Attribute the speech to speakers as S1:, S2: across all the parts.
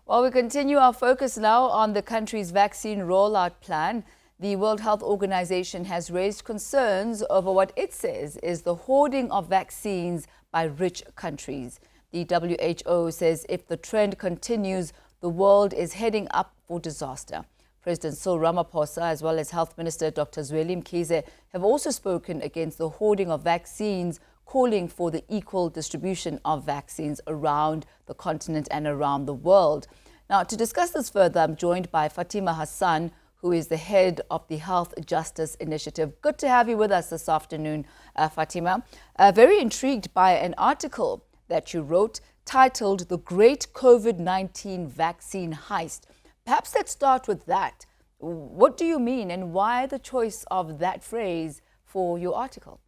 S1: Well, we continue our focus now on the country's vaccine rollout plan. The World Health Organization has raised concerns over what it says is the hoarding of vaccines by rich countries. The WHO says if the trend continues, the world is heading up for disaster. President Cyril Ramaphosa, as well as Health Minister Dr. Zweli Mkhize, have also spoken against the hoarding of vaccines, calling for the equal distribution of vaccines around the continent and around the world. Now, to discuss this further, I'm joined by Fatima Hassan, who is the head of the Health Justice Initiative. Good to have you with us this afternoon, Fatima. Very intrigued by an article that you wrote titled The Great Covid-19 Vaccine Heist. Perhaps let's start with that. What do you mean and why the choice of that phrase for your article?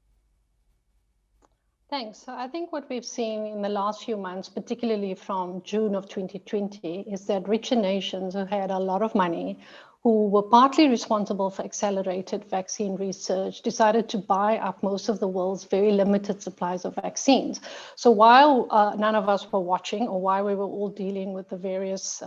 S2: Thanks. So I think what we've seen in the last few months, particularly from June of 2020, is that richer nations who had a lot of money, who were partly responsible for accelerated vaccine research, decided to buy up most of the world's very limited supplies of vaccines. So while none of us were watching, or while we were all dealing with the various,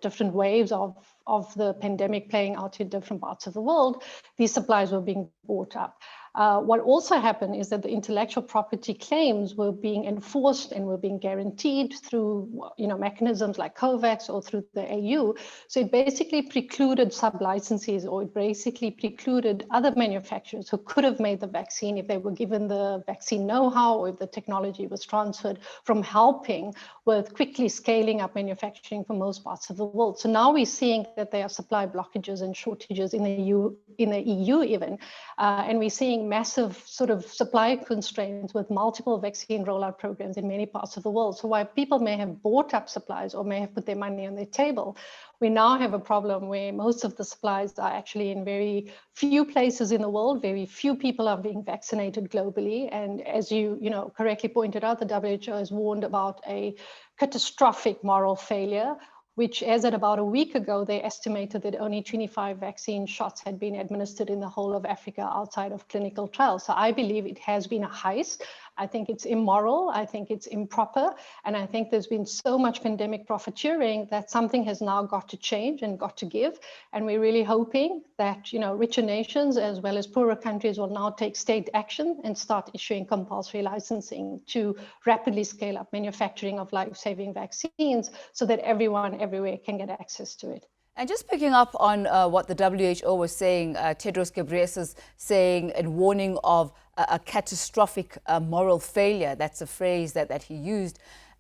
S2: different waves of the pandemic playing out in different parts of the world, these supplies were being bought up. What also happened is that the intellectual property claims were being enforced and were being guaranteed through, mechanisms like COVAX or through the AU. So it basically precluded sub-licensees, or it basically precluded other manufacturers who could have made the vaccine if they were given the vaccine know-how or if the technology was transferred, from helping with quickly scaling up manufacturing for most parts of the world. So now we're seeing that there are supply blockages and shortages in the EU even, and we're seeing massive sort of supply constraints with multiple vaccine rollout programs in many parts of the world. So while people may have bought up supplies or may have put their money on the table, we now have a problem where most of the supplies are actually in very few places in the world. Very few people are being vaccinated globally. And as you correctly pointed out, the WHO has warned about a catastrophic moral failure, which, as at about a week ago, they estimated that only 25 vaccine shots had been administered in the whole of Africa outside of clinical trials. So I believe it has been a heist. I think it's immoral. I think it's improper. And I think there's been so much pandemic profiteering that something has now got to change and got to give. And we're really hoping that, richer nations as well as poorer countries will now take state action and start issuing compulsory licensing to rapidly scale up manufacturing of life-saving vaccines so that everyone everywhere can get access to it.
S1: And just picking up on what the WHO was saying, Tedros Ghebreyesus saying and warning of a catastrophic moral failure. That's a phrase that he used.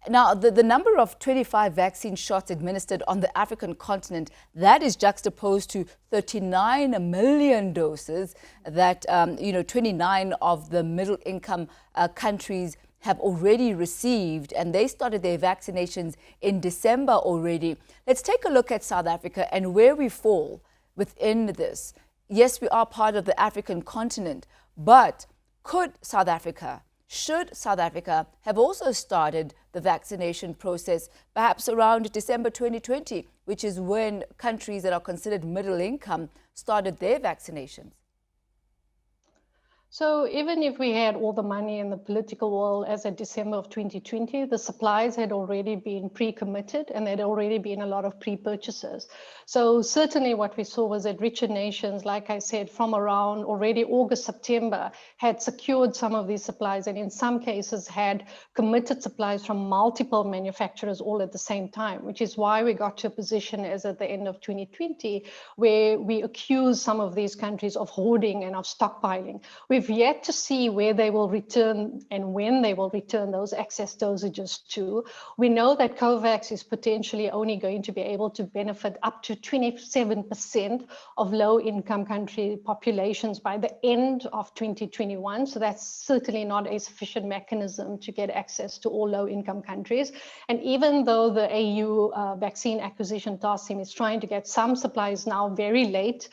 S1: Now, the number of 25 vaccine shots administered on the African continent, that is juxtaposed to 39 million doses that, 29 of the middle income countries have already received, and they started their vaccinations in December already. Let's take a look at South Africa and where we fall within this. Yes, we are part of the African continent, but should South Africa have also started the vaccination process perhaps around December 2020, which is when countries that are considered middle income started their vaccinations?
S2: So even if we had all the money in the political world as of December of 2020, the supplies had already been pre-committed and there'd already been a lot of pre-purchases. So certainly what we saw was that richer nations, like I said, from around already August, September, had secured some of these supplies and in some cases had committed supplies from multiple manufacturers all at the same time, which is why we got to a position as at the end of 2020, where we accused some of these countries of hoarding and of stockpiling. We've yet to see where they will return and when they will return those excess dosages to. We know that COVAX is potentially only going to be able to benefit up to 27% of low-income country populations by the end of 2021. So that's certainly not a sufficient mechanism to get access to all low-income countries. And even though the AU Vaccine Acquisition Task Team is trying to get some supplies now very late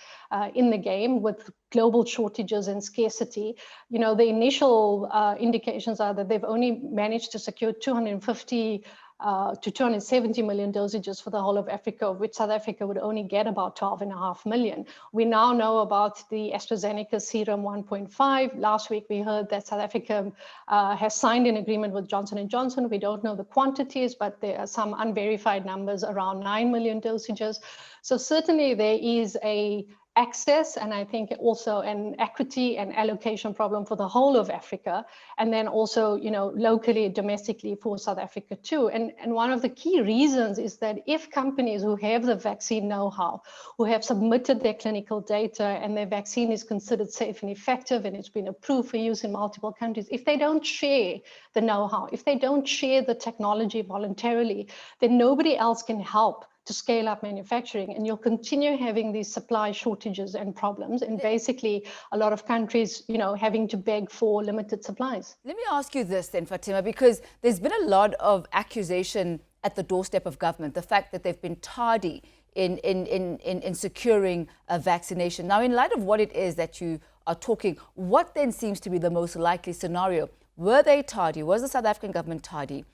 S2: in the game with global shortages and scarcity, the initial indications are that they've only managed to secure 250 to 270 million dosages for the whole of Africa, of which South Africa would only get about 12.5 million. We now know about the AstraZeneca serum 1.5. Last week we heard that South Africa has signed an agreement with Johnson & Johnson. We don't know the quantities, but there are some unverified numbers around 9 million dosages. So certainly there is a access, and I think also an equity and allocation problem for the whole of Africa, and then also, locally, domestically for South Africa too. And one of the key reasons is that if companies who have the vaccine know-how, who have submitted their clinical data and their vaccine is considered safe and effective and it's been approved for use in multiple countries, if they don't share the know-how, if they don't share the technology voluntarily, then nobody else can help to scale up manufacturing, and you'll continue having these supply shortages and problems, and basically a lot of countries, having to beg for limited supplies.
S1: Let me ask you this then, Fatima, because there's been a lot of accusation at the doorstep of government, the fact that they've been tardy in securing a vaccination. Now, in light of what it is that you are talking, what then seems to be the most likely scenario? Were they tardy? Was the South African government tardy?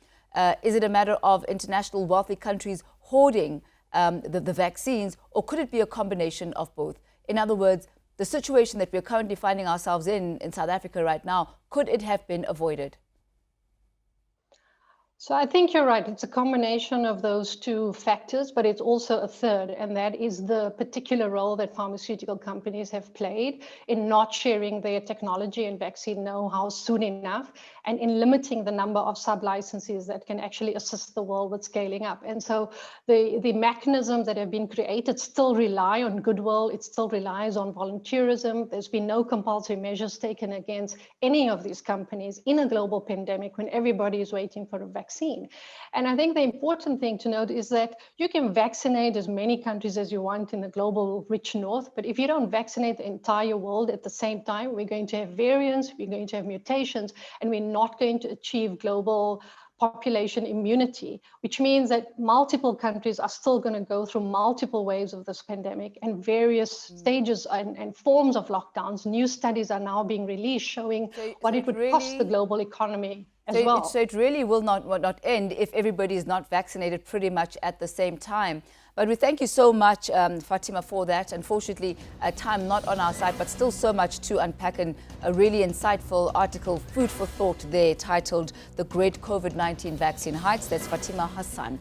S1: Is it a matter of international wealthy countries hoarding the vaccines, or could it be a combination of both? In other words, the situation that we're currently finding ourselves in South Africa right now, could it have been avoided?
S2: So I think you're right. It's a combination of those two factors, but it's also a third, and that is the particular role that pharmaceutical companies have played in not sharing their technology and vaccine know-how soon enough, and in limiting the number of sub-licenses that can actually assist the world with scaling up. And so the mechanisms that have been created still rely on goodwill. It still relies on volunteerism. There's been no compulsory measures taken against any of these companies in a global pandemic when everybody is waiting for a vaccine. And I think the important thing to note is that you can vaccinate as many countries as you want in the global rich north, but if you don't vaccinate the entire world at the same time, we're going to have variants, we're going to have mutations, and we're not going to achieve global population immunity, which means that multiple countries are still going to go through multiple waves of this pandemic and various stages and forms of lockdowns. New studies are now being released showing what it would cost the global economy as well.
S1: So it really will not end if everybody is not vaccinated pretty much at the same time. But we thank you so much, Fatima, for that. Unfortunately, time not on our side, but still so much to unpack, and a really insightful article, food for thought there, titled "The Great COVID-19 Vaccine Heist." That's Fatima Hassan